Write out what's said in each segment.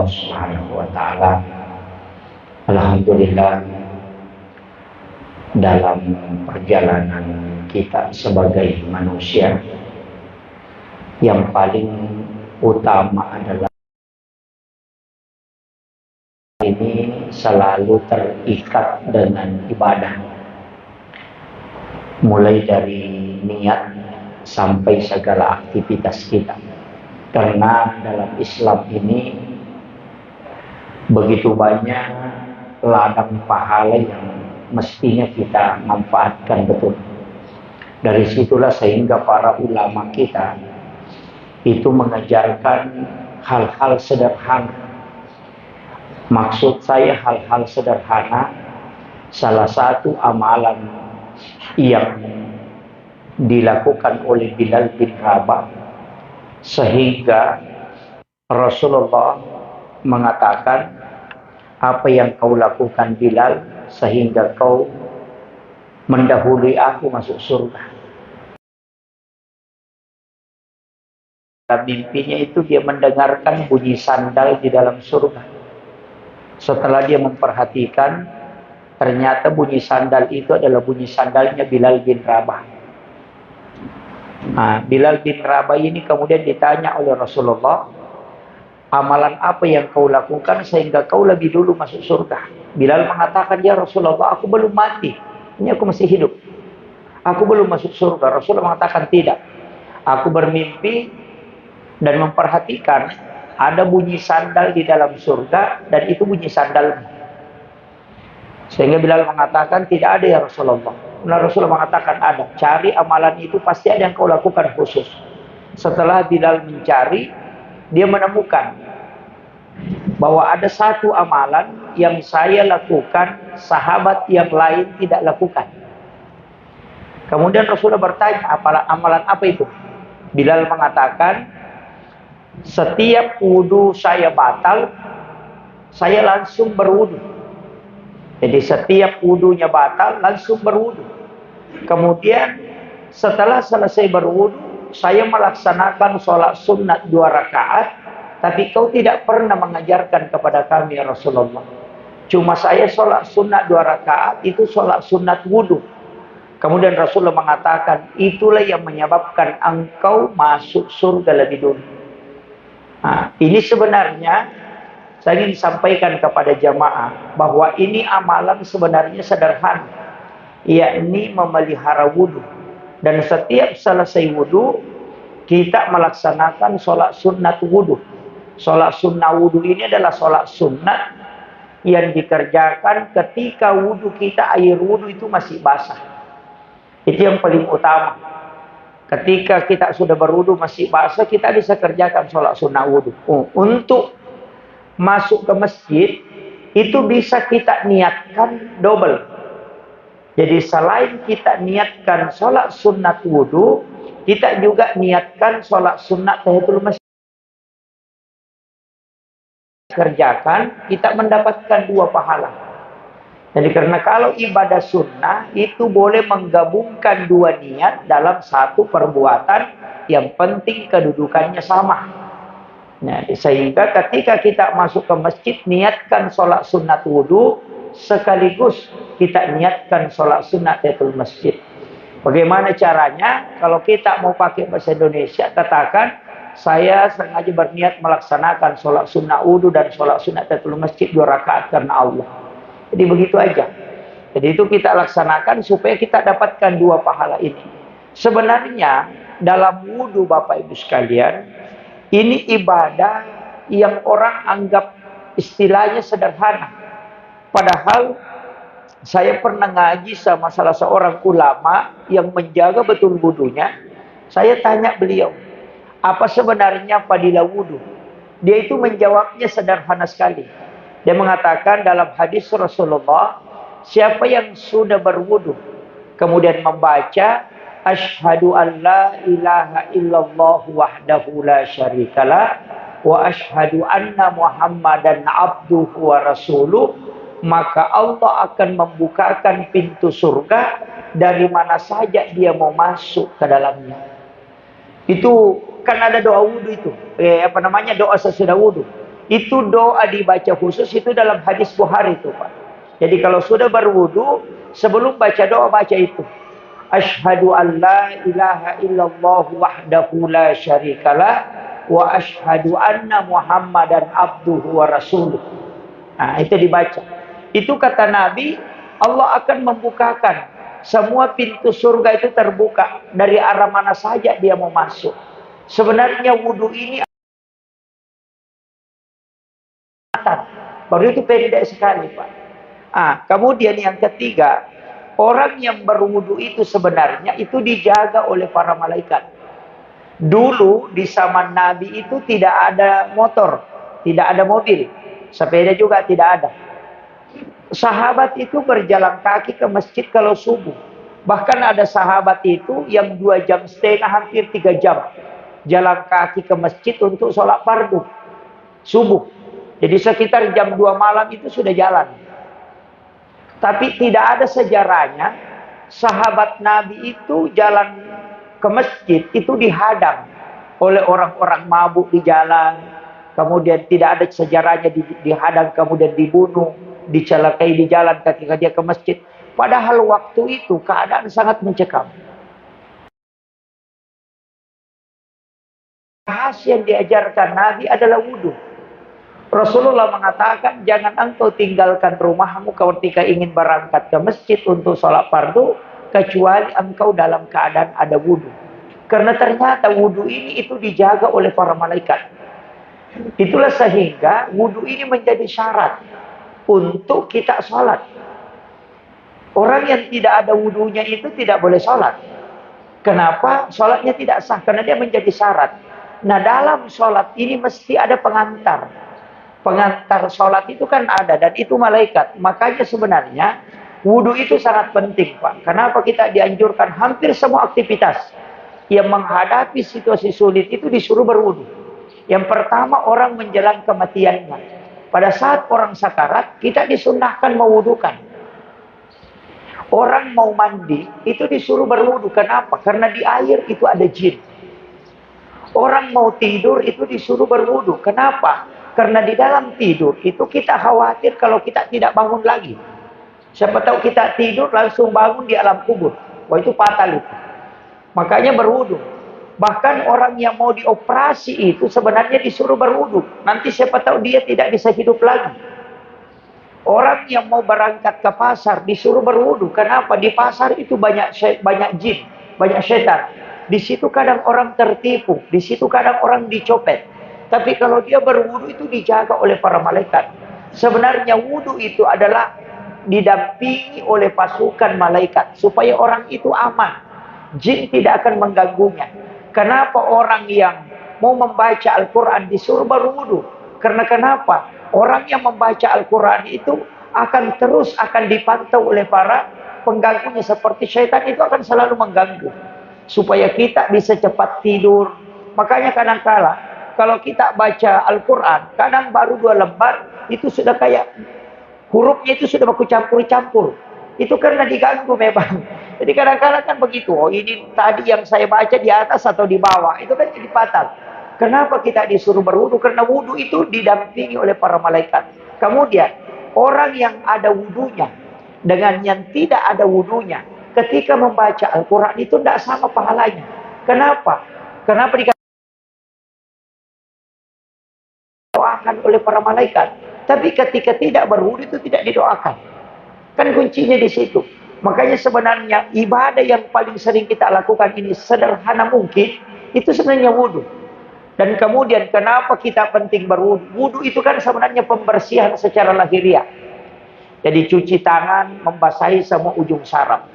Subhanahu wa taala. Alhamdulillah, dalam perjalanan kita sebagai manusia, yang paling utama adalah ini selalu terikat dengan ibadah, mulai dari niat sampai segala aktivitas kita. Karena dalam Islam ini begitu banyak ladang pahala yang mestinya kita manfaatkan betul. Dari situlah sehingga para ulama kita itu mengajarkan hal-hal sederhana. Maksud saya hal-hal sederhana, salah satu amalan yang dilakukan oleh Bilal bin Rabah, sehingga Rasulullah mengatakan, apa yang kau lakukan Bilal sehingga kau mendahului aku masuk surga. Dalam mimpinya itu dia mendengarkan bunyi sandal di dalam surga. Setelah dia memperhatikan, ternyata bunyi sandal itu adalah bunyi sandalnya Bilal bin Rabah. Nah, Bilal bin Rabah ini kemudian ditanya oleh Rasulullah, amalan apa yang kau lakukan sehingga kau lebih dulu masuk surga? Bilal mengatakan, ya Rasulullah, aku belum mati, ini aku masih hidup, aku belum masuk surga. Rasulullah mengatakan, tidak, aku bermimpi dan memperhatikan ada bunyi sandal di dalam surga, dan itu bunyi sandalmu. Sehingga Bilal mengatakan, tidak ada ya Rasulullah. Nah, Rasulullah mengatakan, ada, cari amalan itu, pasti ada yang kau lakukan khusus. Setelah Bilal mencari, dia menemukan bahwa ada satu amalan yang saya lakukan, sahabat yang lain tidak lakukan. Kemudian Rasulullah bertanya, amalan apa itu? Bilal mengatakan, setiap wudu saya batal, saya langsung berwudu. Jadi setiap wudunya batal, langsung berwudu. Kemudian setelah selesai berwudu, saya melaksanakan sholat sunat 2 rakaat, tapi kau tidak pernah mengajarkan kepada kami ya Rasulullah. Cuma saya sholat sunat 2 rakaat, itu sholat sunat wudu. Kemudian Rasulullah mengatakan, itulah yang menyebabkan engkau masuk surga lebih dulu. Nah, ini sebenarnya saya ingin sampaikan kepada jamaah bahwa ini amalan sebenarnya sederhana, yakni memelihara wudu. Dan setiap selesai wudu, kita melaksanakan sholat sunat wudu. Sholat sunnah wudu ini adalah sholat sunat yang dikerjakan ketika wudu kita, air wudu itu masih basah. Itu yang paling utama. Ketika kita sudah berwudu masih basah, kita bisa kerjakan sholat sunnah wudu. Untuk masuk ke masjid, itu bisa kita niatkan double. Jadi selain kita niatkan sholat sunat wudu, kita juga niatkan sholat sunat tahiyatul masjid. Kerjakan, kita mendapatkan 2 pahala. Jadi karena kalau ibadah sunnah itu boleh menggabungkan 2 niat dalam satu perbuatan, yang penting kedudukannya sama. Nah, sehingga ketika kita masuk ke masjid, niatkan sholat sunat wudu, sekaligus kita niatkan sholat sunat tahiyatul masjid. Bagaimana caranya? Kalau kita mau pakai bahasa Indonesia, katakan, saya sengaja berniat melaksanakan sholat sunnah wudu dan sholat sunat tahiyatul masjid 2 rakaat karena Allah. Jadi begitu aja. Jadi itu kita laksanakan supaya kita dapatkan 2 pahala ini. Sebenarnya dalam wudu Bapak Ibu sekalian, ini ibadah yang orang anggap istilahnya sederhana. Padahal saya pernah ngaji sama salah seorang ulama yang menjaga betul wudunya. Saya tanya beliau, apa sebenarnya fadilah wudu? Dia itu menjawabnya sederhana sekali. Dia mengatakan dalam hadis Rasulullah, siapa yang sudah berwudu kemudian membaca asyhadu an la ilaha illallah wahdahu la syarikalah wa asyhadu anna muhammadan abduhu wa rasuluh, maka Allah akan membukakan pintu surga dari mana saja dia mau masuk ke dalamnya. Itu kan ada doa wudu itu. Doa sesudah wudu. Itu doa dibaca khusus itu dalam hadis Bukhari itu, Pak. Jadi kalau sudah berwudu, sebelum baca doa baca itu. Asyhadu an la ilaha illallah wahdahu la syarikalah wa asyhadu anna Muhammadan abduhu wa rasuluh. Nah, itu dibaca. Itu kata Nabi, Allah akan membukakan semua pintu surga itu terbuka dari arah mana saja dia mau masuk. Sebenarnya wudu ini baru itu pendek sekali, Pak. Kemudian yang ketiga, orang yang berwudu itu sebenarnya itu dijaga oleh para malaikat. Dulu di zaman Nabi itu tidak ada motor, tidak ada mobil, sepeda juga tidak ada. Sahabat itu berjalan kaki ke masjid kalau subuh. Bahkan ada sahabat itu yang 2,5 jam, hampir 3 jam jalan kaki ke masjid untuk sholat fardu subuh. Jadi sekitar jam 2 malam itu sudah jalan. Tapi tidak ada sejarahnya sahabat Nabi itu jalan ke masjid itu dihadang oleh orang-orang mabuk di jalan. Kemudian tidak ada sejarahnya dihadang kemudian dibunuh, dicelakai di jalan ketika dia ke masjid. Padahal waktu itu keadaan sangat mencekam. Rahasia yang diajarkan Nabi adalah wudu. Rasulullah mengatakan, jangan engkau tinggalkan rumahmu ketika ingin berangkat ke masjid untuk sholat fardu, kecuali engkau dalam keadaan ada wudu. Karena ternyata wudu ini itu dijaga oleh para malaikat. Itulah sehingga wudu ini menjadi syarat untuk kita sholat. Orang yang tidak ada wudunya itu tidak boleh sholat. Kenapa? Sholatnya tidak sah, karena dia menjadi syarat. Nah, dalam sholat ini mesti ada pengantar. Pengantar sholat itu kan ada, dan itu malaikat. Makanya sebenarnya wudu itu sangat penting, Pak. Kenapa kita dianjurkan hampir semua aktivitas yang menghadapi situasi sulit itu disuruh berwudu. Yang pertama, orang menjelang kematiannya. Pada saat orang sakarat, kita disunnahkan mewudukan. Orang mau mandi itu disuruh berwudu. Kenapa? Karena di air itu ada jin. Orang mau tidur itu disuruh berwudu. Kenapa? Karena di dalam tidur itu kita khawatir kalau kita tidak bangun lagi. Siapa tahu kita tidur langsung bangun di alam kubur. Wah, itu fatal itu. Makanya berwudu. Bahkan orang yang mau dioperasi itu sebenarnya disuruh berwudu. Nanti siapa tahu dia tidak bisa hidup lagi. Orang yang mau berangkat ke pasar disuruh berwudu. Kenapa? Di pasar itu banyak jin, banyak setan. Di situ kadang orang tertipu, di situ kadang orang dicopet. Tapi kalau dia berwudu itu dijaga oleh para malaikat. Sebenarnya wudu itu adalah didampingi oleh pasukan malaikat. Supaya orang itu aman. Jin tidak akan mengganggunya. Kenapa orang yang mau membaca Al-Quran disuruh berwudu? Karena kenapa? Orang yang membaca Al-Quran itu akan dipantau oleh para pengganggunya. Seperti syaitan itu akan selalu mengganggu. Supaya kita bisa cepat tidur. Makanya kadang-kala kalau kita baca Al-Quran, kadang baru 2 lembar, itu sudah kayak hurufnya itu sudah bercampur-campur. Itu karena diganggu memang. Jadi kadang-kadang kan begitu. Oh, ini tadi yang saya baca di atas atau di bawah. Itu kan jadi fatal. Kenapa kita disuruh berwudu? Karena wudu itu didampingi oleh para malaikat. Kemudian, orang yang ada wudunya dengan yang tidak ada wudunya, ketika membaca Al-Quran itu tidak sama pahalanya. Kenapa? Kenapa didoakan oleh para malaikat? Tapi ketika tidak berwudu itu tidak didoakan. Kan kuncinya di situ. Makanya sebenarnya ibadah yang paling sering kita lakukan ini sederhana mungkin, itu sebenarnya wudu. Dan kemudian kenapa kita penting berwudu? Wudu itu kan sebenarnya pembersihan secara lahiriah. Jadi cuci tangan, membasahi semua ujung saraf.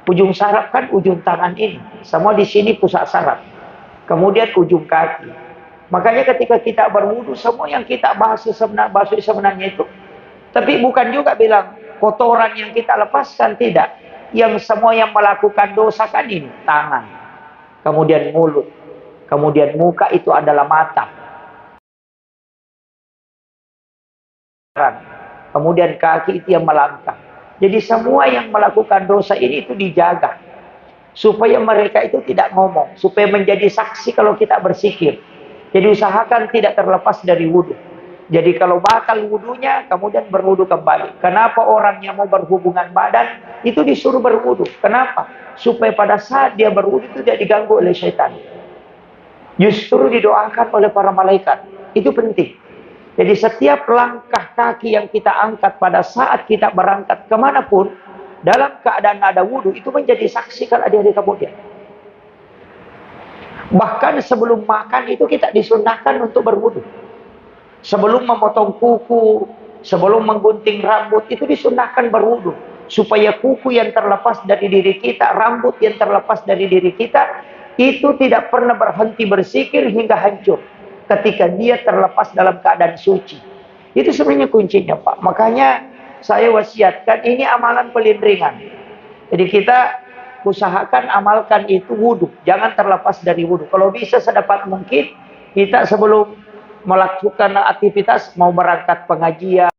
Ujung saraf kan ujung tangan ini. Semua di sini pusat saraf. Kemudian ujung kaki. Makanya ketika kita berwudu, semua yang kita bahas sebenarnya itu. Tapi bukan juga bilang kotoran yang kita lepaskan, tidak. Yang semua yang melakukan dosa kan ini, tangan. Kemudian mulut. Kemudian muka itu adalah mata. Kemudian kaki itu yang melangkah. Jadi semua yang melakukan dosa ini itu dijaga. Supaya mereka itu tidak ngomong. Supaya menjadi saksi kalau kita bersikir. Jadi usahakan tidak terlepas dari wudu. Jadi kalau batal wudunya, kemudian berwudu kembali. Kenapa orang yang mau berhubungan badan itu disuruh berwudu? Kenapa? Supaya pada saat dia berwudu itu tidak diganggu oleh syaitan. Justru didoakan oleh para malaikat. Itu penting. Jadi setiap langkah kaki yang kita angkat pada saat kita berangkat kemanapun, dalam keadaan ada wudu, itu menjadi saksi kalau hari kemudian. Bahkan sebelum makan itu kita disunahkan untuk berwudu. Sebelum memotong kuku, sebelum menggunting rambut, itu disunahkan berwudu. Supaya kuku yang terlepas dari diri kita, rambut yang terlepas dari diri kita, itu tidak pernah berhenti bersikir hingga hancur. Ketika dia terlepas dalam keadaan suci. Itu sebenarnya kuncinya, Pak. Makanya saya wasiatkan, ini amalan pelindringan. Jadi kita usahakan amalkan itu wudu. Jangan terlepas dari wudu. Kalau bisa sedapat mungkin, kita sebelum melakukan aktivitas, mau berangkat pengajian,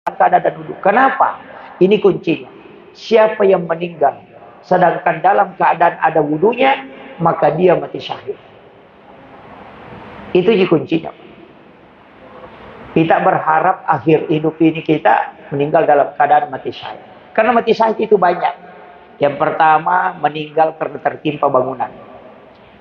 keadaan wudu. Kenapa? Ini kuncinya. Siapa yang meninggal, sedangkan dalam keadaan ada wudunya, maka dia mati syahid. Itu kuncinya. Kita berharap akhir hidup ini kita meninggal dalam keadaan mati syahid. Karena mati syahid itu banyak. Yang pertama, meninggal karena tertimpa bangunan.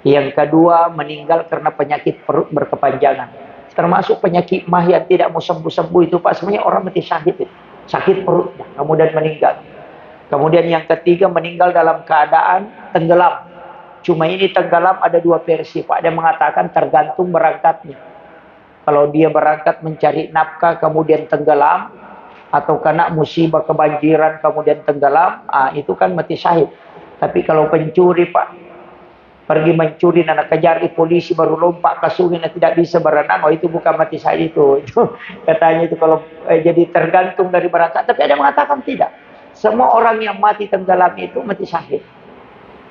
Yang kedua, meninggal karena penyakit perut berkepanjangan. Termasuk penyakit mah yang tidak mau sembuh-sembuh itu, Pak. Sebenarnya orang mati syahid itu. Sakit perutnya, kemudian meninggal. Kemudian yang ketiga, meninggal dalam keadaan tenggelam. Cuma ini tenggelam ada dua versi, Pak. Ada yang mengatakan tergantung berangkatnya. Kalau dia berangkat mencari nafkah kemudian tenggelam, atau kena musibah kebanjiran kemudian tenggelam, itu kan mati syahid. Tapi kalau pencuri, Pak, pergi mencuri dan kejar polisi baru lompat ke sungai dan tidak bisa berenang, itu bukan mati syahid itu. Itu katanya itu kalau jadi tergantung dari berangkat. Tapi ada yang mengatakan tidak. Semua orang yang mati tenggelam itu mati syahid.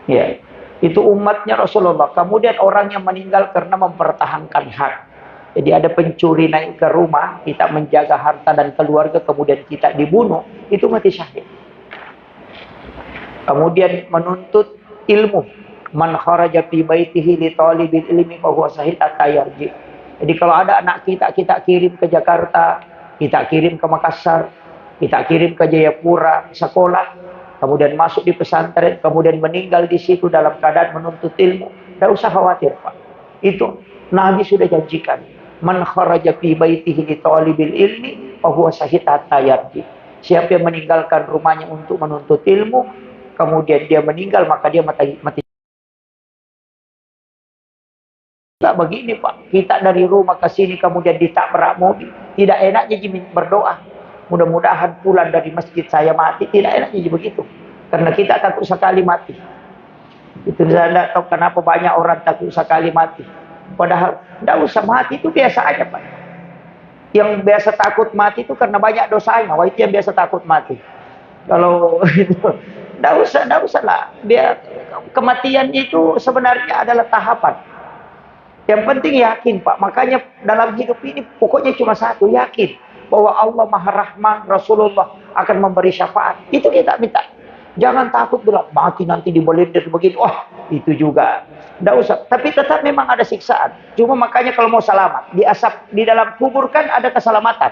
Ya. Itu umatnya Rasulullah. Kemudian orang yang meninggal karena mempertahankan hak. Jadi ada pencuri naik ke rumah, kita menjaga harta dan keluarga, kemudian kita dibunuh, itu mati syahid. Kemudian menuntut ilmu. Man kharaja fi baitihi li talibil ilmi fa huwa syahid hatta yarji. Jadi kalau ada anak kita kirim ke Jakarta, kita kirim ke Makassar, kita kirim ke Jayapura sekolah, kemudian masuk di pesantren, kemudian meninggal di situ dalam keadaan menuntut ilmu, tidak usah khawatir, Pak. Itu Nabi sudah janjikan. Man kharaja fi baitihi li talibil ilmi fa huwa syahid hatta yarji. Siapa yang meninggalkan rumahnya untuk menuntut ilmu, kemudian dia meninggal, maka dia mati. Tidak begini, Pak. Kita dari rumah ke sini kemudian ditabrak mobil. Tidak enaknya berdoa. Mudah-mudahan pulang dari masjid saya mati. Tidak enaknya begitu. Karena kita takut sekali mati. Itu saya tidak tahu kenapa banyak orang takut sekali mati. Padahal tidak usah mati, itu biasa aja, Pak. Yang biasa takut mati itu karena banyak dosanya. Wah, itu yang biasa takut mati. Kalau itu tidak usah lah. Kematian itu sebenarnya adalah tahapan. Yang penting yakin, Pak. Makanya dalam hidup ini pokoknya cuma satu, yakin bahwa Allah Maha Rahman, Rasulullah akan memberi syafaat. Itu kita minta. Jangan takut bilang mati nanti dibelindir begini. Wah, itu juga. Tidak usah. Tapi tetap memang ada siksaan. Cuma makanya kalau mau selamat, di dalam kubur kan ada keselamatan.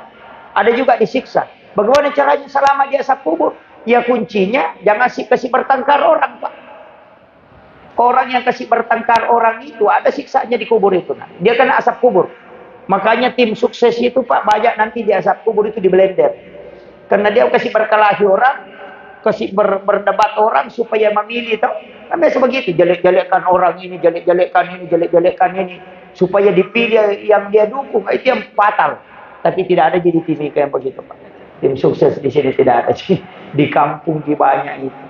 Ada juga disiksa. Bagaimana caranya selamat di asap kubur? Ya kuncinya jangan kasih bertengkar orang, Pak. Orang yang kasih bertengkar orang itu ada siksanya di kubur itu. Dia kena asap kubur. Makanya tim sukses itu, Pak, banyak nanti di asap kubur itu diblender. Karena dia kasih berkelahi orang, kasih berdebat orang supaya memilih, tau? Kan biasa begitu, jelek-jelekan orang ini, jelek-jelekan ini, supaya dipilih yang dia dukung. Itu yang fatal. Tapi tidak ada jadi tim kayak begitu, Pak. Tim sukses di sini tidak ada. Di kampung di banyak itu.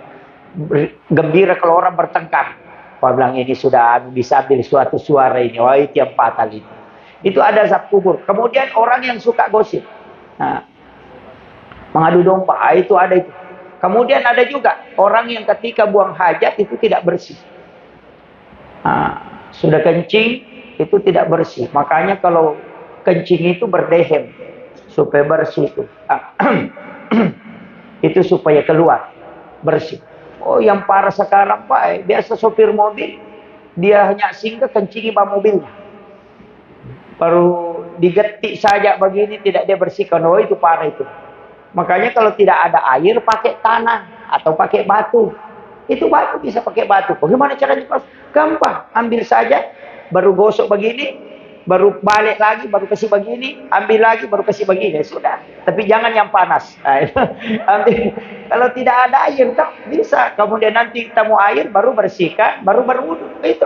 Gembira kalau orang bertengkar. Pak bilang ini sudah bisa ambil suatu suara ini. Wah, itu yang fatal itu. Itu ada azab kubur. Kemudian orang yang suka gosip. Nah, mengadu domba, itu ada itu. Kemudian ada juga orang yang ketika buang hajat itu tidak bersih. Nah, sudah kencing itu tidak bersih. Makanya kalau kencing itu berdehem supaya bersih itu. Itu supaya keluar bersih. Oh, yang parah sekarang, Pak, biasa sopir mobil dia hanya singgah kencingi ban mobilnya. baru digetik saja begini tidak dia bersihkan. Oh, itu parah itu. Makanya kalau tidak ada air pakai tanah atau pakai batu. Itu batu bisa pakai batu. Bagaimana caranya? Gampang, ambil saja, baru gosok begini, baru balik lagi, baru kasih begini, ambil lagi, baru kasih begini, sudah. Tapi jangan yang panas. Nah, ambil. Kalau tidak ada air, tak bisa. Kemudian nanti ketemu air, baru bersihkan, baru berwudu. Itu.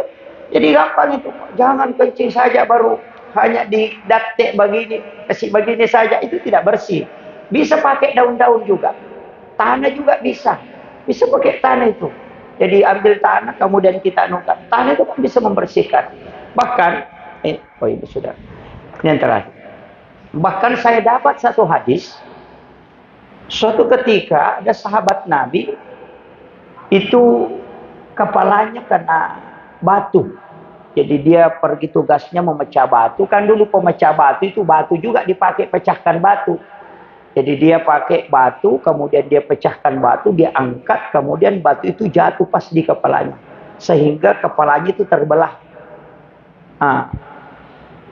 Jadi gampang itu. Jangan kencing saja, baru hanya didatek begini, kasih begini saja, itu tidak bersih. Bisa pakai daun-daun juga. Tanah juga bisa. Bisa pakai tanah itu. Jadi ambil tanah, kemudian kita anukan. Tanah itu kan bisa membersihkan. Bahkan, oh ini sudah. Ini yang terakhir. Bahkan saya dapat satu hadis. Suatu ketika ada sahabat Nabi. Itu kepalanya kena batu. Jadi dia pergi tugasnya memecah batu. Kan dulu pemecah batu itu batu juga dipakai pecahkan batu. Jadi dia pakai batu, kemudian dia pecahkan batu, dia angkat, kemudian batu itu jatuh pas di kepalanya. Sehingga kepalanya itu terbelah. Nah,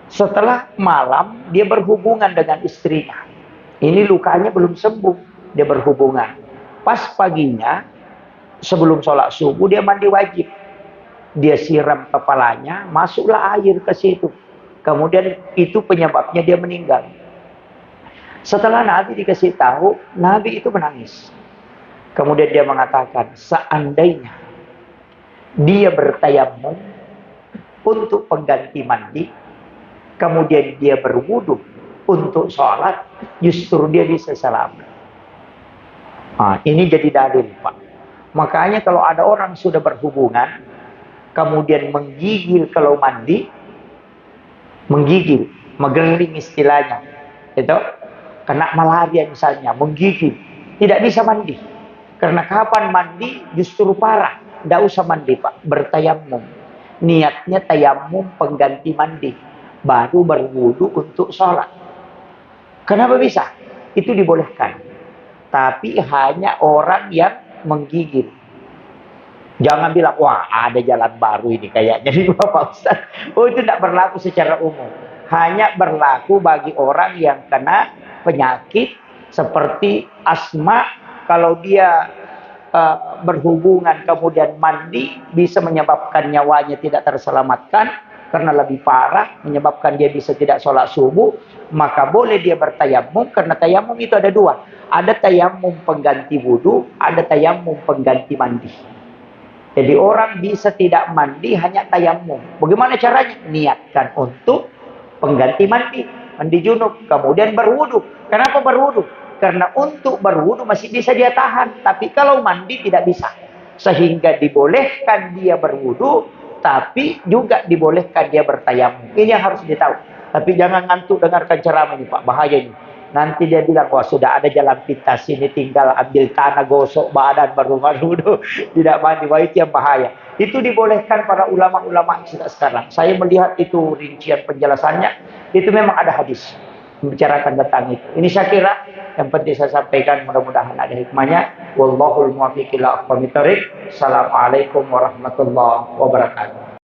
setelah malam, dia berhubungan dengan istrinya. Ini lukanya belum sembuh, dia berhubungan. Pas paginya, sebelum sholat subuh, dia mandi wajib. Dia siram kepalanya, masuklah air ke situ. Kemudian itu penyebabnya dia meninggal. Setelah Nabi dikasih tahu, Nabi itu menangis. Kemudian dia mengatakan, seandainya dia bertayamum untuk pengganti mandi, kemudian dia berwudu untuk sholat, justru dia bisa selamat. Nah, ini jadi dalil, Pak. Makanya kalau ada orang sudah berhubungan, kemudian menggigil kalau mandi, menggigil, menggerling istilahnya, itu kena malaria misalnya, menggigil, tidak bisa mandi. Karena kapan mandi justru parah. Tidak usah mandi, Pak, bertayamum. Niatnya tayamum pengganti mandi, baru berwudu untuk sholat. Kenapa bisa? Itu dibolehkan. Tapi hanya orang yang menggigil. Jangan bilang, wah ada jalan baru ini kayaknya di Bapak Ustaz. Oh, itu tidak berlaku secara umum. Hanya berlaku bagi orang yang kena penyakit seperti asma. Kalau dia berhubungan kemudian mandi, bisa menyebabkan nyawanya tidak terselamatkan. Karena lebih parah, menyebabkan dia bisa tidak sholat subuh. Maka boleh dia bertayamum. Karena tayamum itu ada dua. Ada tayamum pengganti wudhu, ada tayamum pengganti mandi. Jadi orang bisa tidak mandi, hanya tayamum. Bagaimana caranya? Niatkan untuk pengganti mandi. Mandi junub. Kemudian berwudu. Kenapa berwudu? Karena untuk berwudu masih bisa dia tahan. Tapi kalau mandi tidak bisa. Sehingga dibolehkan dia berwudu, tapi juga dibolehkan dia bertayamum. Ini yang harus ditahu. Tapi jangan ngantuk dengarkan ceramah ini, Pak. Bahaya ini. Nanti dia bilang, wah sudah ada jalan pintas ini, tinggal ambil tanah, gosok badan, baru wudu, tidak mandi. Wah, itu yang bahaya. Itu dibolehkan para ulama-ulama sekarang. Saya melihat itu rincian penjelasannya, itu memang ada hadis membicarakan tentang itu. Ini saya kira yang penting saya sampaikan, mudah-mudahan ada hikmahnya. Wallahul muwaffiq ila aqwamit thoriq. Assalamualaikum warahmatullahi wabarakatuh.